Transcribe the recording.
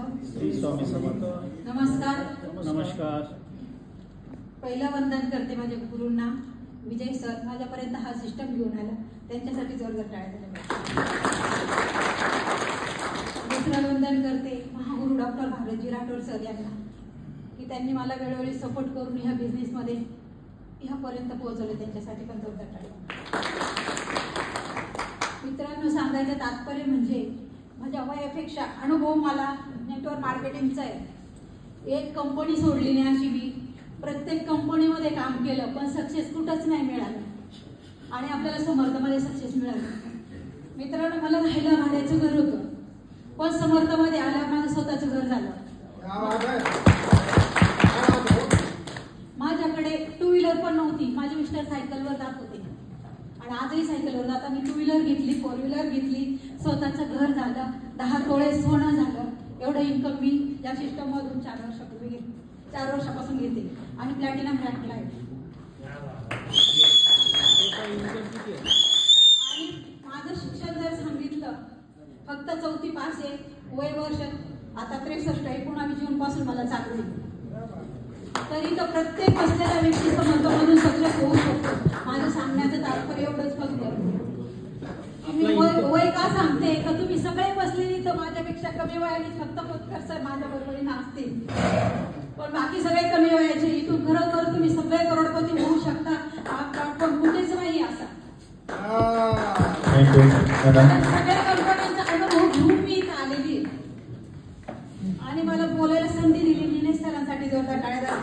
श्री स्वामी समर्थ। नमस्कार। नमस्कार। पहिलं वंदन करते माझ्या गुरूंना, विजय सर माझ्यापर्यंत हा सिस्टम घेऊन आला, त्यांच्यासाठी जोरदार टाळ्या झाल्या। दुसरं वंदन करते महागुरु डॉक्टर भारतजी राठोड सर यांना, की त्यांनी मला वेळोवेळी सपोर्ट करून ह्या बिझनेसमध्ये ह्यापर्यंत पोहोचवले, त्यांच्यासाठी पण जोरदार टाळ्या। मित्रांनो, सांगायचं तात्पर्य म्हणजे माझ्या वयापेक्षा अनुभव मला नेटवर्क मार्केटिंगचा आहे। एक कंपनी सोडली नाही अशी मी, प्रत्येक कंपनीमध्ये काम केलं पण सक्सेस कुठंच नाही मिळालं आणि आपल्याला समर्थमध्ये सक्सेस मिळालं। मित्रांनो, मला राहायला भाड्याचं घर होतं पण समर्थमध्ये आल्यावर माझं स्वतःचं घर झालं। माझ्याकडे टू व्हीलर पण नव्हती, माझे मिस्टर सायकलवर जात होते आणि आजही सायकलवर जाता। मी टू व्हीलर घेतली, फोर व्हीलर घेतली, स्वतःचं घर झालं, 10 तोळे सोनं झालं। एवढं इन्कम मी या सिस्टम मधून 4 वर्षापासून घेते आणि प्लॅटिनम रँकला आहे। आणि माझं शिक्षण जर सांगितलं, फक्त 4थी पास आहे, वय वर्ष आता 63 आहे, 19 जून पासून मला चालू आहे। तरी तर प्रत्येक बसलेल्या व्यक्ती समर्थमधून सक्सेस होऊ शकतो। माझं सांगण्याचं तात्पर्य एवढंच फक्त, मी वय का सांगते का तुम्ही सगळे बसलेली तर माझ्यापेक्षा कमी वयाने फक्त पत्कर सर माझ्या बरोबरी नाचतील, पण बाकी सगळे कमी वयाचे। इथून खरोखर तुम्ही सगळे करोडपती होऊ शकता, हा प्लॅटफॉर्म कुठेच नाही असा। सगळ्या कंपन्यांचा अनुभव घेऊन मी इथे आलेली आणि मला बोलायला संधी दिली, निलेश सरांसाठी जोरदार टाळ्या द्या।